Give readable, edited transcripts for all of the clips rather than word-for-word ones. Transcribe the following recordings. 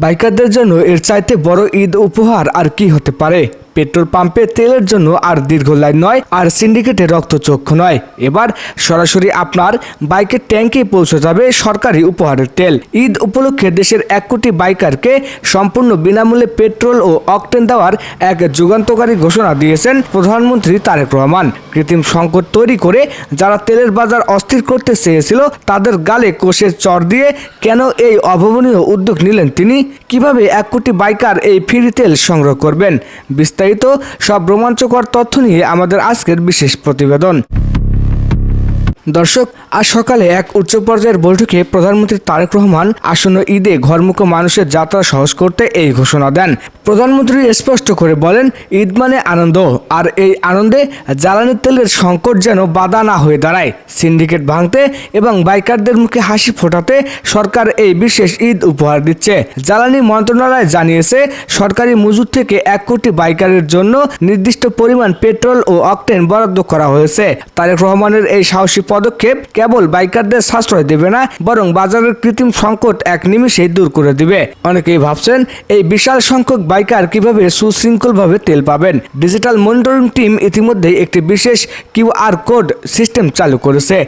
বাইকারদের জন্য এর চাইতে বড় ঈদ উপহার আর কি হতে পারে। পেট্রোল পাম্পে তেলের জন্য আর দীর্ঘ লাইন নয়, আর সিন্ডিকেটে রক্তচক্ষু নয়। এবার সরাসরি আপনার বাইকের ট্যাঙ্কে পৌঁছে যাবে সরকারি উপহারের তেল। ঈদ উপলক্ষে দেশের 1 কোটি বাইকারকে সম্পূর্ণ বিনামূল্যে পেট্রোল ও অকটেন দেওয়ার এক যুগান্তকারী ঘোষণা দিয়েছেন প্রধানমন্ত্রী তারেক রহমান। কৃত্রিম সংকট তৈরি করে যারা তেলের বাজার অস্থির করতে চেয়েছিল তাদের গালে কোষের চর দিয়ে কেন এই অভাবনীয় উদ্যোগ নিলেন তিনি? কিভাবে 1 কোটি বাইকার এই ফ্রি তেল সংগ্রহ করবেন? বিস্তারিত সব রোমাঞ্চকর তথ্য নিয়ে আমাদের আজকের বিশেষ প্রতিবেদন। দর্শক, আজ সকালে এক উচ্চ পর্যায়ের বৈঠকে প্রধানমন্ত্রী তারেক রহমান আসন্ন ঈদে ঘরমুখো মানুষের যাত্রা সহজ করতে এই ঘোষণা দেন। প্রধানমন্ত্রী স্পষ্ট করে বলেন, ঈদ মানে আনন্দ, আর এই আনন্দে জ্বালানি তেলের সংকট যেন বাধা না হয়ে দাঁড়ায়। সিন্ডিকেট ভাঙতে এবং বাইকারদের মুখে হাসি ফোটাতে সরকার এই বিশেষ ঈদ উপহার দিচ্ছে। জ্বালানি মন্ত্রণালয় জানিয়েছে, সরকারি মজুদ থেকে 1 কোটি বাইকারের জন্য নির্দিষ্ট পরিমাণ পেট্রোল ও অকটেন বরাদ্দ করা হয়েছে। তারেক রহমানের এই সাহসী পদক্ষেপ কেবল বাইকারদের সাশ্রয় দেবে না, বরং বাজারের কৃত্রিম সংকট এক নিমিষেই দূর করে দিবে। অনেকেই ভাবছেন, এই বিশাল সংখ্যক বাইকার কিভাবে সুশৃঙ্খলভাবে তেল পাবেন। ডিজিটাল মনিটরিং টিম ইতিমধ্যে একটি বিশেষ QR কোড সিস্টেম চালু করেছে।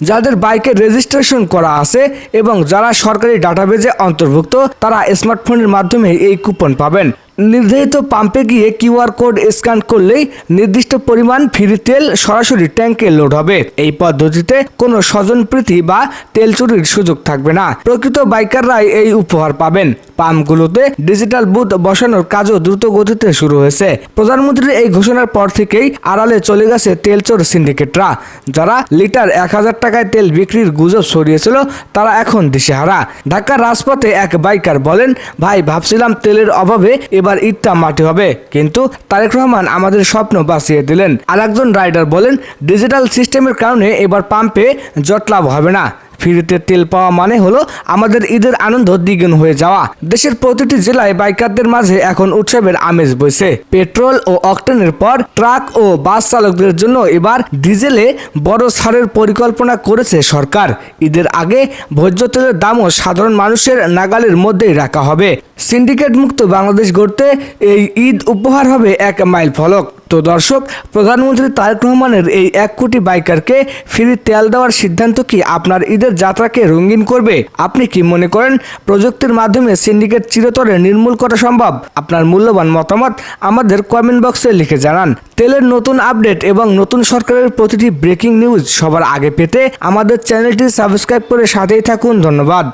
যাদের বাইকের রেজিস্ট্রেশন করা আছে এবং যারা সরকারি ডাটাবেজে অন্তর্ভুক্ত, তারা স্মার্টফোনের মাধ্যমে এই কুপন পাবেন। নির্ধারিত পাম্পে গিয়ে QR কোড স্ক্যান করলেই নির্দিষ্ট পরিমাণ ফ্রি তেল সরাসরি ট্যাঙ্কে লোড হবে। এই পদ্ধতিতে কোনো স্বজনপ্রীতি বা তেল চুরির সুযোগ থাকবে না। প্রকৃত বাইকাররাই এই উপহার পাবেন। পাম্পগুলোতে ডিজিটাল বুথ বসানোর কাজও দ্রুত গতিতে শুরু হয়েছে। প্রধানমন্ত্রীর এই ঘোষণার পর থেকেই আড়ালে চলে গেছে তেলচোর সিন্ডিকেটরা। যারা লিটার 1000 টাকায় তেল বিক্রির গুজব ছড়িয়েছিল, তারা এখন দিশেহারা। ঢাকার রাজপথে এক বাইকার বলেন, ভাই, ভাবছিলাম তেলের অভাবে এবার ঈদটা মাটি হবে, কিন্তু তারেক রহমান আমাদের স্বপ্ন বাঁচিয়ে দিলেন। আর একজন রাইডার বলেন, ডিজিটাল সিস্টেমের কারণে এবার পাম্পে জটলাভ হবে না। ফ্রিতে তেল পাওয়া মানে হলো আমাদের ঈদের আনন্দ দ্বিগুণ হয়ে যাওয়া। দেশের প্রতিটি জেলায় বাইকারদের মাঝে এখন উৎসবের আমেজ বইছে। পেট্রোল ও অকটেনের পর ট্রাক ও বাস চালকদের জন্য এবার ডিজেলে বড় ছাড়ের পরিকল্পনা করেছে সরকার। ঈদের আগে ভোজ্য তেলের দামও সাধারণ মানুষের নাগালের মধ্যেই রাখা হবে। সিন্ডিকেট মুক্ত বাংলাদেশ গড়তে এই ঈদ উপহার হবে এক মাইল ফলক। তো দর্শক, প্রধানমন্ত্রী তারেক রহমানের এই 1 কোটি বাইকারকে ফ্রি তেল দেওয়ার সিদ্ধান্ত কি আপনার ঈদের যাত্রাকে রঙিন করবে? আপনি কি মনে করেন প্রযুক্তির মাধ্যমে সিন্ডিকেট চিরতরে নির্মূল করা সম্ভব? আপনার মূল্যবান মতামত আমাদের কমেন্ট বক্সে লিখে জানান। তেলের নতুন আপডেট এবং নতুন সরকারের প্রতিটি ব্রেকিং নিউজ সবার আগে পেতে আমাদের চ্যানেলটি সাবস্ক্রাইব করে সাথেই থাকুন। ধন্যবাদ।